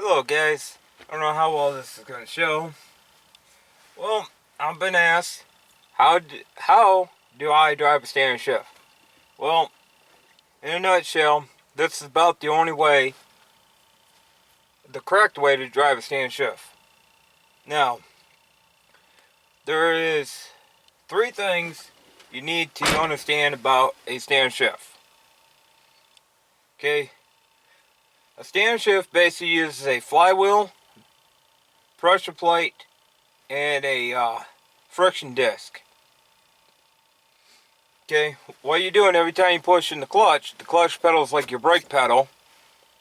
Hello guys, I don't know how well this is going to show. Well, I've been asked, how do I drive a standard shift? Well, in a nutshell, this is about the only way, the correct way to drive a standard shift. Now, there is three things you need to understand about a standard shift. Okay, a standard shift basically uses a flywheel, pressure plate, and a friction disc. Okay, what you're doing every time you push in the clutch pedal is like your brake pedal.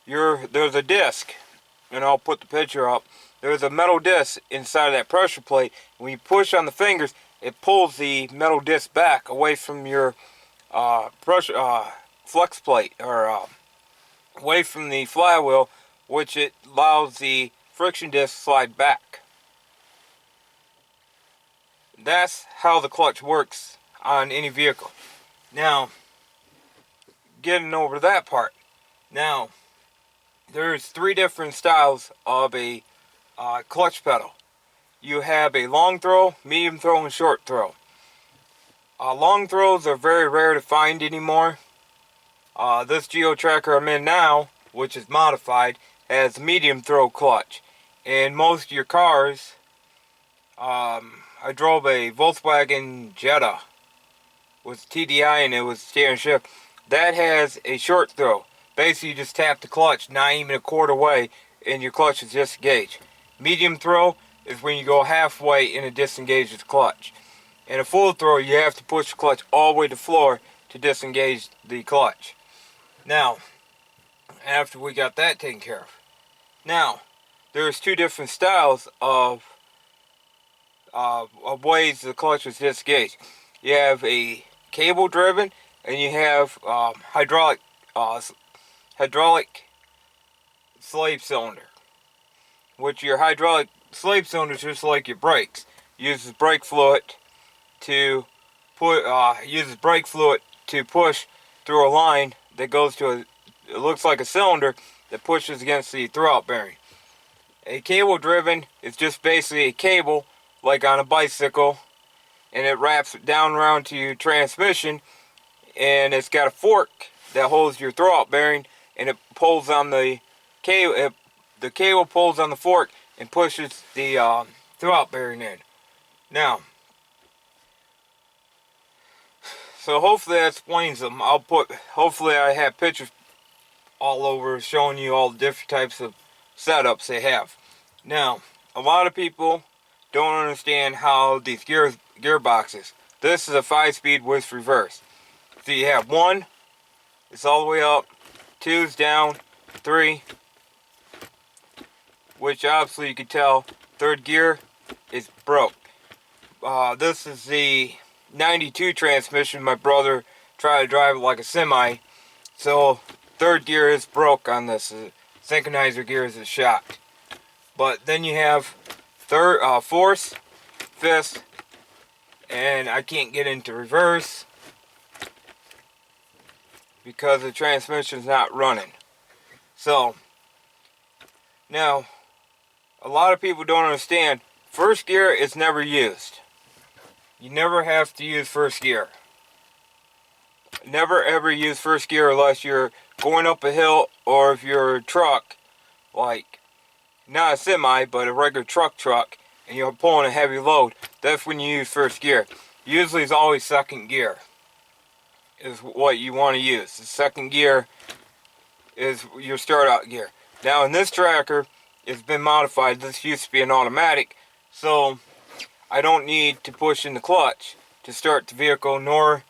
There's a disc, and I'll put the picture up. There's a metal disc inside of that pressure plate. When you push on the fingers, it pulls the metal disc back away from your flex plate, or away from the flywheel, which it allows the friction disc to slide back. That's how the clutch works on any vehicle. Now, getting over that part. Now, there's three different styles of a clutch pedal. You have a long throw, medium throw, and short throw. Long throws are very rare to find anymore. This Geo Tracker I'm in now, which is modified, has a medium throw clutch. In most of your cars, I drove a Volkswagen Jetta with TDI, and it was steering shift. That has a short throw. Basically, you just tap the clutch, not even a quarter way, and your clutch is disengaged. Medium throw is when you go halfway and it disengages the clutch. In a full throw, you have to push the clutch all the way to the floor to disengage the clutch. Now, after we got that taken care of. Now, there's two different styles of ways the clutch is disengaged. You have a cable driven, and you have hydraulic slave cylinder, which your hydraulic slave cylinder is just like your brakes. Uses brake fluid to push through a line that goes to it looks like a cylinder that pushes against the throwout bearing. A cable driven is just basically a cable like on a bicycle, and it wraps down around to your transmission, and it's got a fork that holds your throwout bearing, and it pulls on the cable. The cable pulls on the fork and pushes the throwout bearing in. Now, so hopefully that explains them. Hopefully I have pictures all over showing you all the different types of setups they have. Now, a lot of people don't understand how these gearboxes. This is a 5-speed with reverse. So you have 1, it's all the way up, 2 is down, 3, which obviously you can tell, 3rd gear is broke. This is the 92 transmission. My brother tried to drive it like a semi, so 3rd gear is broke on this. Synchronizer gear is shot. But then you have 4th, 5th, and I can't get into reverse because the transmission's not running. So, now, a lot of people don't understand, 1st gear is never used. You never have to use 1st gear. Never ever use 1st gear unless you're going up a hill, or if you're a truck, like not a semi, but a regular truck, and you're pulling a heavy load. That's when you use 1st gear. Usually it's always 2nd gear is what you want to use. The 2nd gear is your start out gear. Now in this tracker, it's been modified. This used to be an automatic, so I don't need to push in the clutch to start the vehicle, and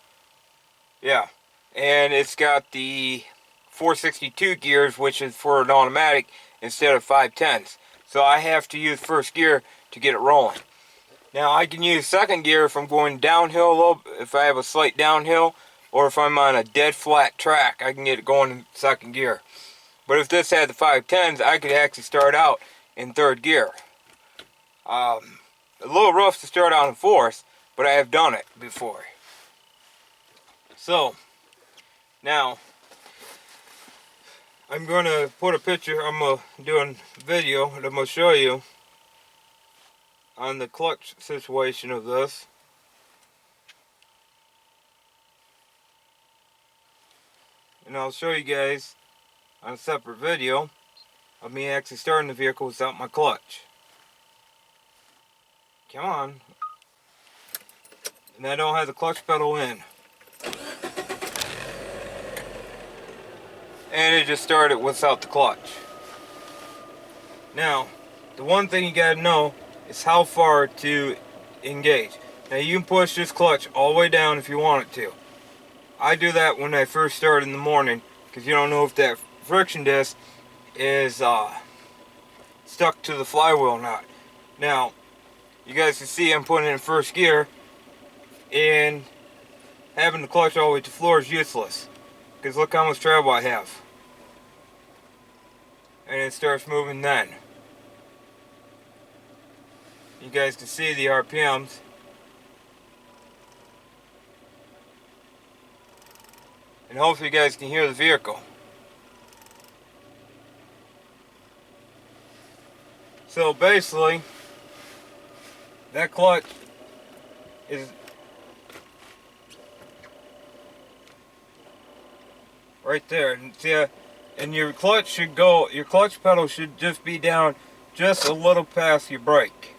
it's got the 462 gears, which is for an automatic instead of 510s. So I have to use 1st gear to get it rolling. Now I can use 2nd gear if I'm going downhill a little, if I have a slight downhill, or if I'm on a dead flat track, I can get it going in 2nd gear. But if this had the 510s, I could actually start out in 3rd gear. A little rough to start out in 4th, but I have done it before. So, now, I'm going to put a picture, I'm going to do a video that I'm going to show you on the clutch situation of this. And I'll show you guys on a separate video of me actually starting the vehicle without my clutch. Come on. And I don't have the clutch pedal in. And it just started without the clutch. Now, the one thing you gotta know is how far to engage. Now you can push this clutch all the way down if you want it to. I do that when I first start in the morning because you don't know if that friction disc is stuck to the flywheel or not. Now, you guys can see I'm putting it in first gear, and having the clutch all the way to the floor is useless because look how much travel I have. And it starts moving then. You guys can see the RPMs. And hopefully you guys can hear the vehicle. So basically, that clutch is right there. And see, and your clutch should go, your clutch pedal should just be down just a little past your brake.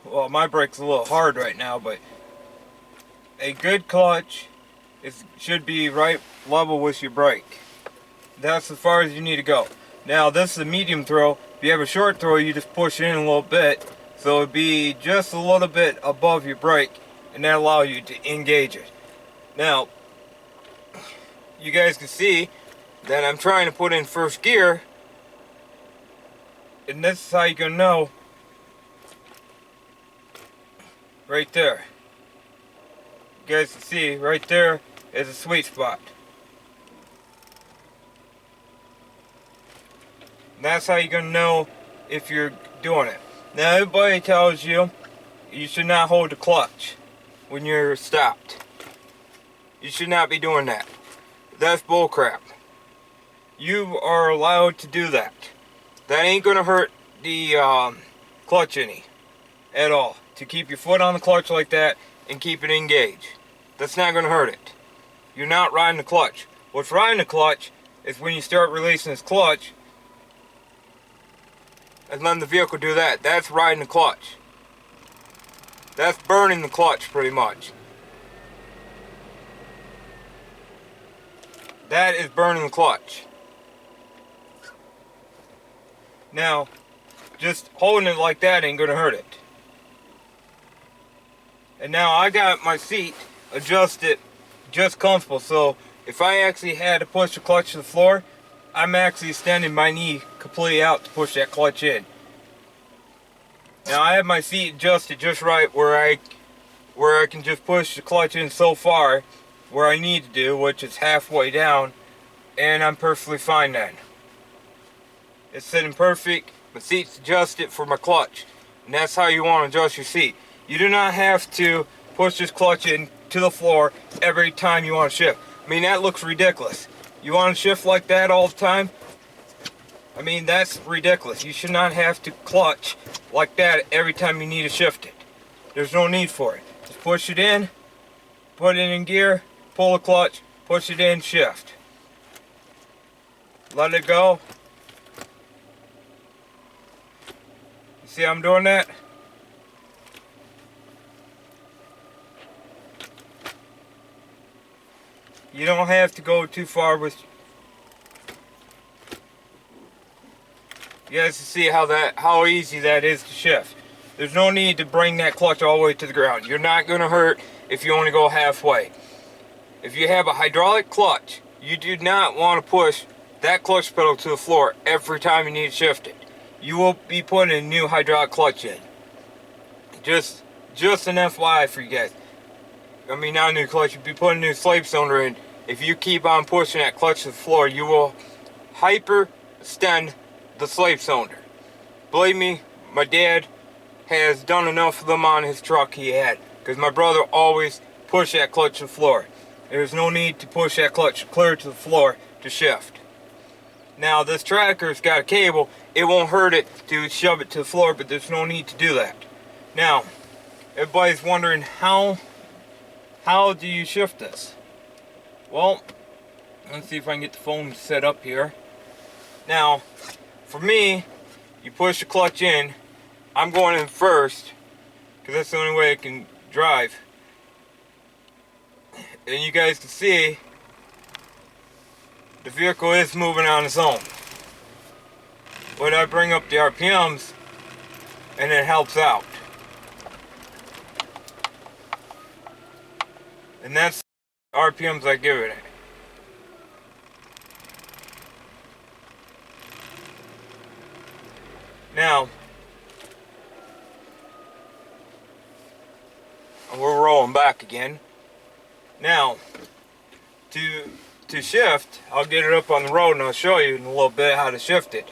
Well, my brake's a little hard right now, but a good clutch should be right level with your brake. That's as far as you need to go. Now, this is a medium throw. If you have a short throw, you just push in a little bit, so it'd be just a little bit above your brake, and that allows you to engage it. Now, you guys can see that I'm trying to put in first gear, and this is how you're gonna know. Right there. You guys can see right there is a sweet spot. And that's how you're gonna know if you're doing it. Now everybody tells you you should not hold the clutch when you're stopped. You should not be doing that. That's bullcrap. You are allowed to do that. That ain't gonna hurt the clutch any at all. To keep your foot on the clutch like that and keep it engaged. That's not gonna hurt it. You're not riding the clutch. What's riding the clutch is when you start releasing this clutch and letting the vehicle do that. That's riding the clutch. That's burning the clutch pretty much. That is burning the clutch. Now, just holding it like that ain't gonna hurt it. And now I got my seat adjusted just comfortable, so if I actually had to push the clutch to the floor, I'm actually extending my knee completely out to push that clutch in. Now I have my seat adjusted just right where I can just push the clutch in so far where I need to do, which is halfway down, and I'm perfectly fine then. It's sitting perfect, my seat's adjusted for my clutch, and that's how you want to adjust your seat. You do not have to push this clutch in to the floor every time you want to shift. I mean, that looks ridiculous. You want to shift like that all the time? I mean, that's ridiculous. You should not have to clutch like that every time you need to shift it. There's no need for it. Just push it in, put it in gear, pull the clutch, push it in, shift. Let it go. You see how I'm doing that? You don't have to go too far with. You guys can see how easy that is to shift. There's no need to bring that clutch all the way to the ground. You're not going to hurt if you only go halfway. If you have a hydraulic clutch, you do not want to push that clutch pedal to the floor every time you need to shift it. You will be putting a new hydraulic clutch in. Just an FYI for you guys. I mean, not a new clutch, you'll be putting a new slave cylinder in. If you keep on pushing that clutch to the floor, you will hyperextend the slave cylinder. Believe me, my dad has done enough of them on his truck he had, because my brother always pushed that clutch to the floor. There's no need to push that clutch clear to the floor to shift. Now this tracker's got a cable. It won't hurt it to shove it to the floor, but there's no need to do that. Now, everybody's wondering how do you shift this? Well, let's see if I can get the phone set up here. Now, for me, you push the clutch in. I'm going in first because that's the only way I can drive. And you guys can see the vehicle is moving on its own. But I bring up the RPMs and it helps out. And that's the RPMs I give it. Now, we're rolling back again. Now, to shift, I'll get it up on the road and I'll show you in a little bit how to shift it.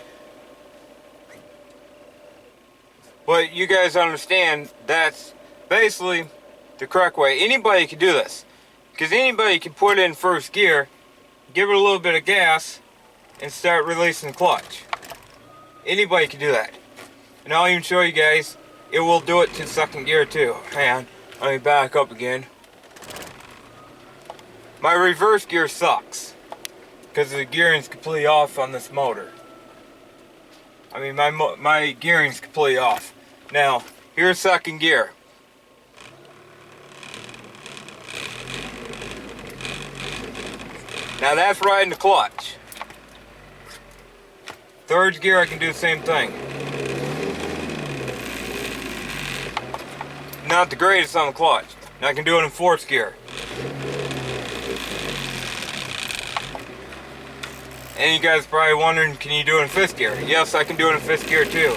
But you guys understand that's basically the correct way. Anybody can do this. Because anybody can put it in first gear, give it a little bit of gas, and start releasing the clutch. Anybody can do that. And I'll even show you guys, it will do it to second gear too. Hang on, let me back up again. My reverse gear sucks because the gearing's completely off on this motor. I mean, my gearing's completely off. Now, here's second gear. Now that's riding the clutch. Third gear, I can do the same thing. Not the greatest on the clutch. Now I can do it in fourth gear. And you guys are probably wondering, can you do it in fifth gear? Yes, I can do it in fifth gear too.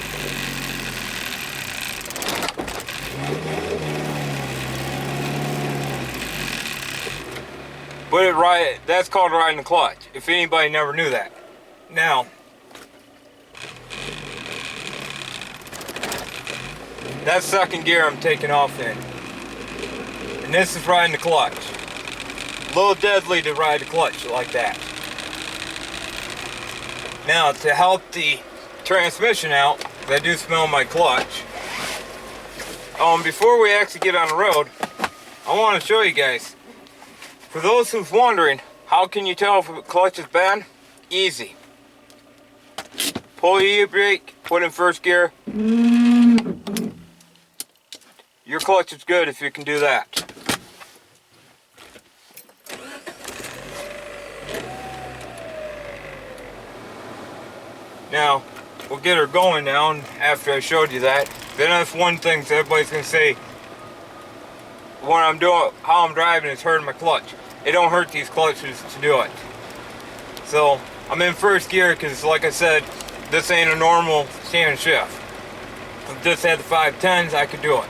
But that's called riding the clutch, if anybody never knew that. Now, that's second gear I'm taking off in. And this is riding the clutch. A little deadly to ride the clutch like that. Now, to help the transmission out, I do smell my clutch. Before we actually get on the road, I want to show you guys. For those who's wondering, how can you tell if a clutch is bad? Easy. Pull your e-brake, put in first gear. Your clutch is good if you can do that. Now, we'll get her going now, and after I showed you that. Then that's one thing that everybody's going to say, when I'm doing, how I'm driving is hurting my clutch. It don't hurt these clutches to do it. So, I'm in first gear because, like I said, this ain't a normal standing shift. If this had the 510s, I could do it.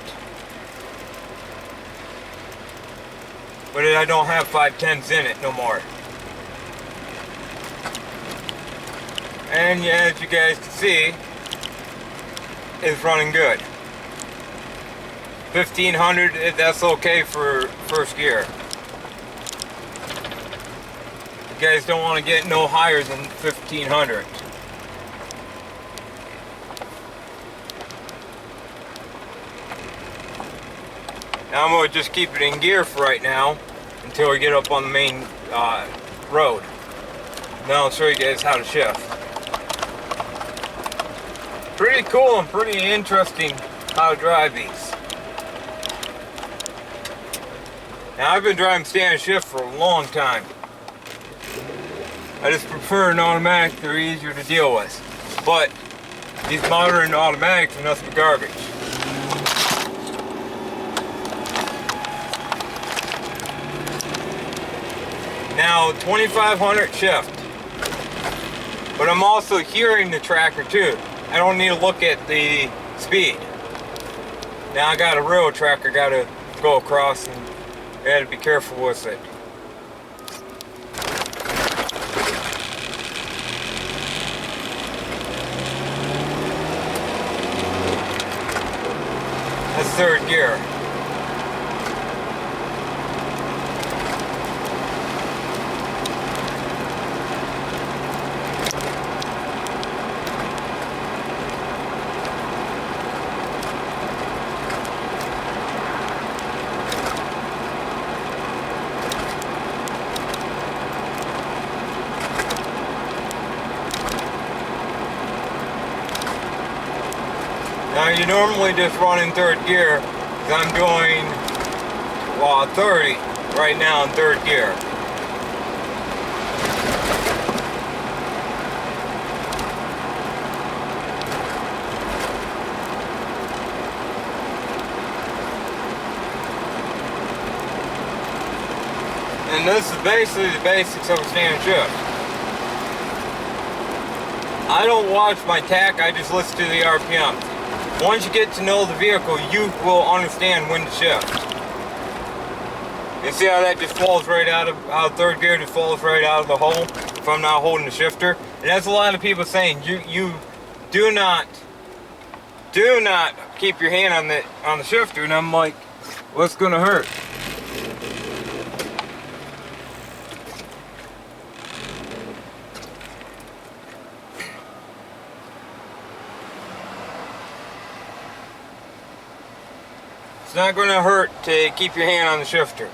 But I don't have 510s in it no more. And yeah, as you guys can see, it's running good. 1500, that's okay for first gear. You guys don't want to get no higher than 1500. Now I'm going to just keep it in gear for right now until we get up on the main road. Now I'll show you guys how to shift. Pretty cool and pretty interesting how to drive these. Now I've been driving standing shift for a long time. I just prefer an automatic, they're easier to deal with. But these modern automatics are nothing but garbage. Now 2500 shift. But I'm also hearing the tracker too. I don't need to look at the speed. Now I got a rail tracker, got to go across, and I got to be careful with it. That's third gear. Now you normally just run in third gear, because I'm doing 30 right now in third gear. And this is basically the basics of a stand shift. I don't watch my tach, I just listen to the RPMs. Once you get to know the vehicle, you will understand when to shift. You see how that just falls right out of third gear, just falls right out of the hole if I'm not holding the shifter. And that's a lot of people saying you do not keep your hand on the shifter, and I'm like, what's gonna hurt? It's not going to hurt to keep your hand on the shifter.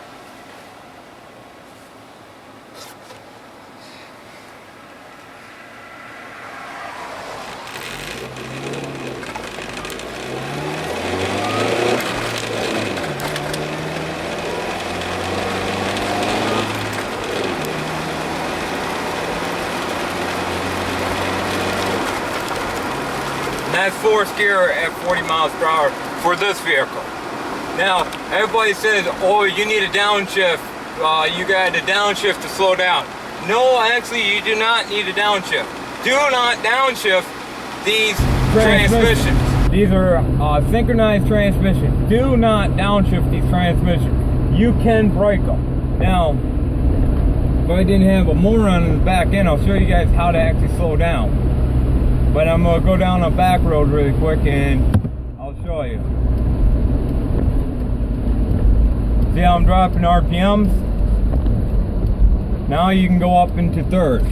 And that's fourth gear at 40 miles per hour for this vehicle. Now, everybody says, oh, you need a downshift. You got a downshift to slow down. No, actually, you do not need a downshift. Do not downshift these transmissions. These are synchronized transmissions. Do not downshift these transmissions. You can break them. Now, if I didn't have a moron in the back end, I'll show you guys how to actually slow down. But I'm going to go down a back road really quick and I'll show you. See how I'm dropping RPMs? Now you can go up into third.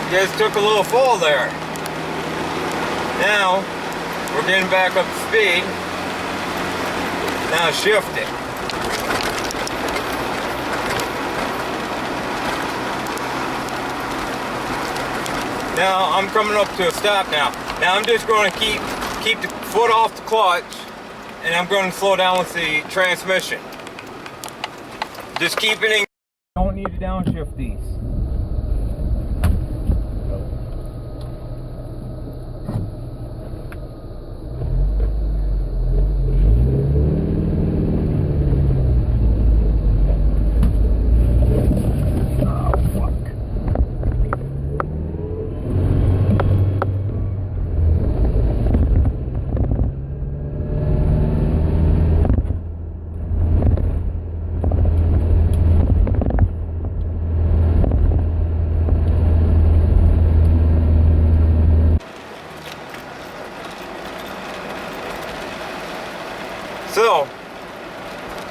You guys took a little fall there. Now, we're getting back up to speed. Now shift it. Now, I'm coming up to a stop now. Now I'm just going to keep the foot off the clutch, and I'm going to slow down with the transmission. Just keep it in. Don't need to downshift these. So,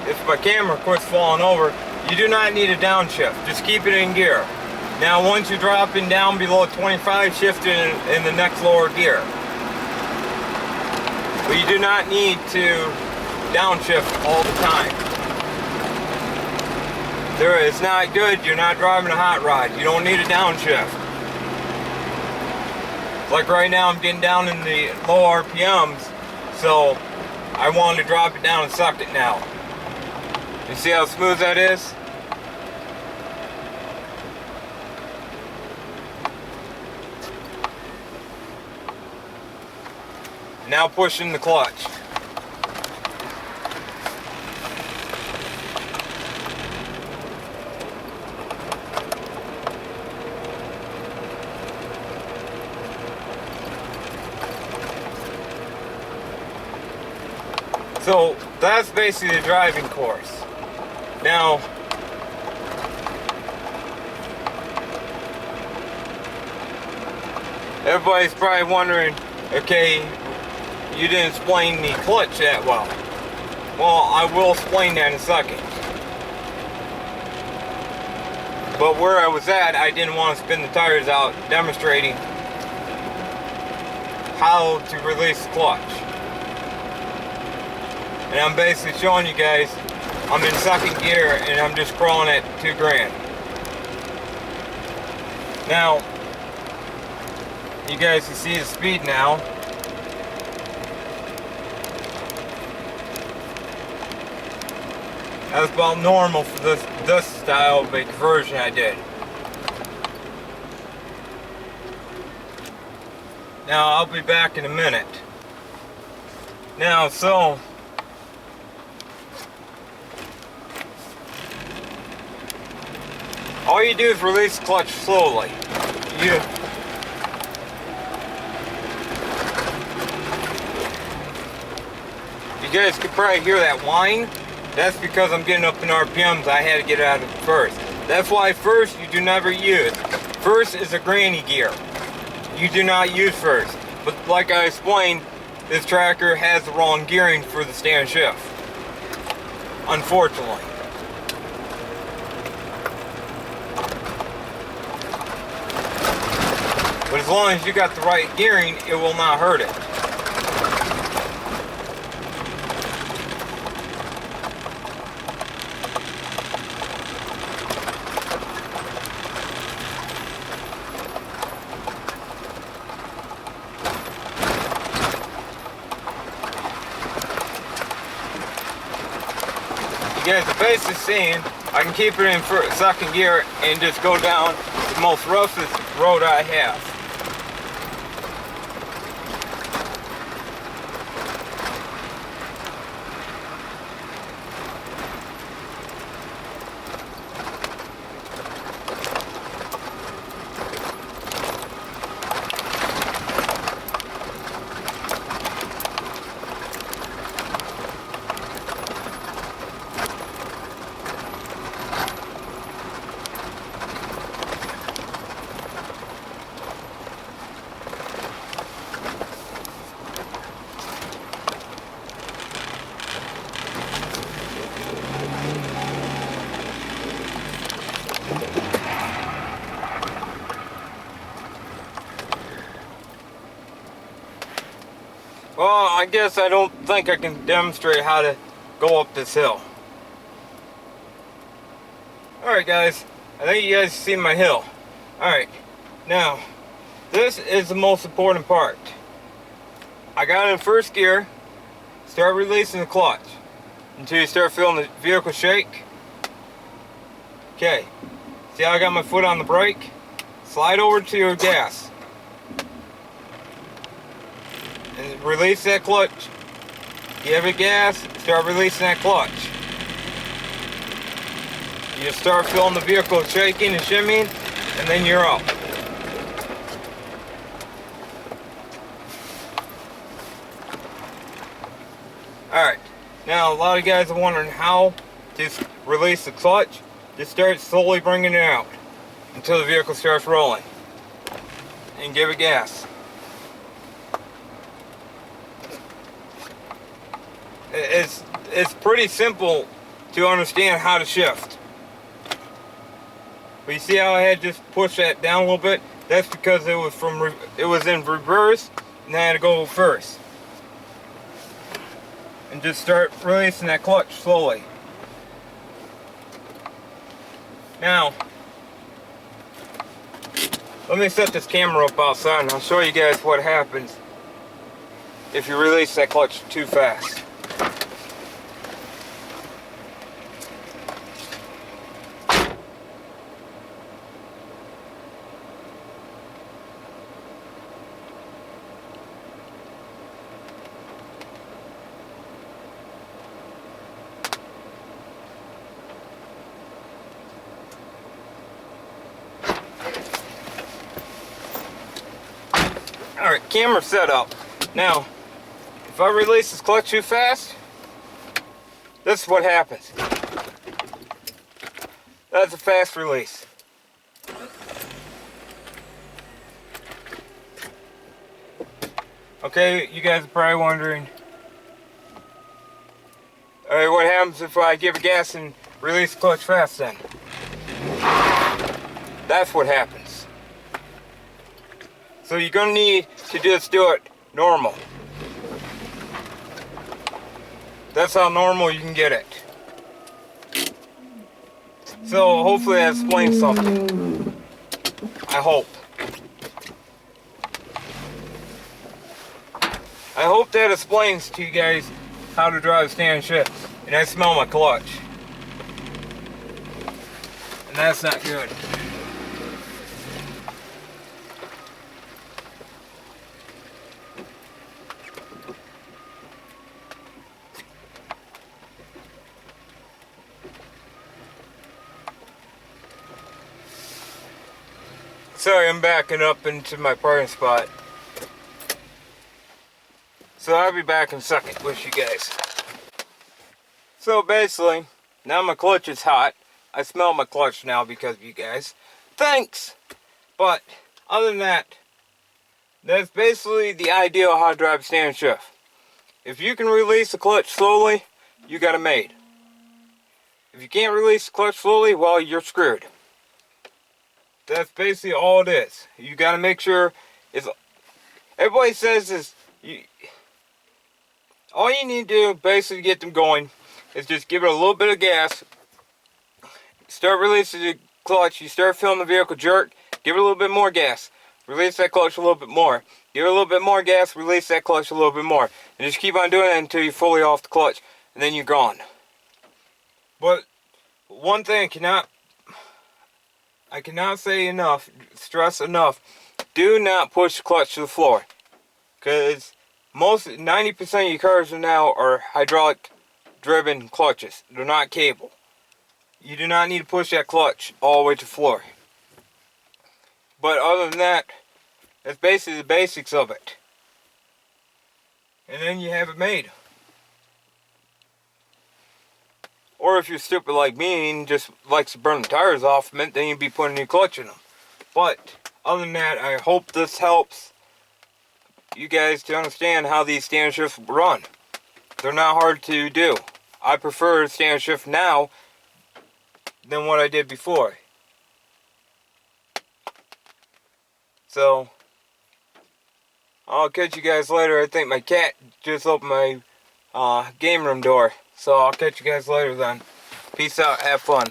if my camera quits falling over, you do not need a downshift. Just keep it in gear. Now, once you're dropping down below 25, shift in the next lower gear. But you do not need to downshift all the time. It's not good. You're not driving a hot rod. You don't need a downshift. Like right now, I'm getting down in the low RPMs, so I wanted to drop it down and suck it now. You see how smooth that is? Now pushing the clutch. So that's basically the driving course. Now, everybody's probably wondering, okay, you didn't explain the clutch that well. Well, I will explain that in a second. But where I was at, I didn't want to spin the tires out demonstrating how to release the clutch. And I'm basically showing you guys I'm in second gear and I'm just crawling at 2 grand. Now, you guys can see the speed now. That's about normal for this style of a conversion I did. Now I'll be back in a minute. Now, so all you do is release the clutch slowly. You guys could probably hear that whine. That's because I'm getting up in RPMs. I had to get it out of first. That's why first you do never use. First is a granny gear. You do not use first. But like I explained, this tractor has the wrong gearing for the stand shift. Unfortunately. But as long as you got the right gearing, it will not hurt it. You guys are basically seeing I can keep it in second gear and just go down the most roughest road I have. Well, I guess I don't think I can demonstrate how to go up this hill. Alright guys, I think you guys see my hill. Alright, now, this is the most important part. I got in first gear, start releasing the clutch until you start feeling the vehicle shake. Okay, see how I got my foot on the brake? Slide over to your gas. And release that clutch. Give it gas, start releasing that clutch. You start feeling the vehicle shaking and shimmying, and then you're up. Alright, now a lot of guys are wondering how to release the clutch. Just start slowly bringing it out until the vehicle starts rolling. And give it gas. It's pretty simple to understand how to shift. But you see how I had just pushed that down a little bit? That's because it was in reverse, and I had to go first. And just start releasing that clutch slowly. Now, let me set this camera up outside and I'll show you guys what happens if you release that clutch too fast. Alright, camera set up. Now, if I release this clutch too fast, this is what happens. That's a fast release. Okay, you guys are probably wondering, Alright, what happens if I give it gas and release the clutch fast then? That's what happens. So you're gonna need to just do it normal. That's how normal you can get it. So hopefully that explains something. I hope. I hope that explains to you guys how to drive stand shifts. And I smell my clutch. And that's not good. Sorry, I'm backing up into my parking spot. So I'll be back in a second with you guys. So basically, now my clutch is hot. I smell my clutch now because of you guys. Thanks! But other than that, that's basically the idea of how to drive a stand shift. If you can release the clutch slowly, you got it made. If you can't release the clutch slowly, well, you're screwed. That's basically all it is. You got to make sure is. Everybody says is all you need to do basically to get them going is just give it a little bit of gas. Start releasing the clutch. You start feeling the vehicle jerk. Give it a little bit more gas. Release that clutch a little bit more. Give it a little bit more gas. Release that clutch a little bit more. And just keep on doing it until you're fully off the clutch. And then you're gone. But one thing I cannot say enough, stress enough, do not push the clutch to the floor. Because 90% of your cars now are hydraulic driven clutches. They're not cable. You do not need to push that clutch all the way to the floor. But other than that, that's basically the basics of it. And then you have it made. Or if you're stupid like me and just likes to burn the tires off them, then you'd be putting a new clutch in them. But other than that, I hope this helps you guys to understand how these stand shifts run. They're not hard to do. I prefer stand shift now than what I did before. So I'll catch you guys later. I think my cat just opened my game room door. So I'll catch you guys later then. Peace out. Have fun.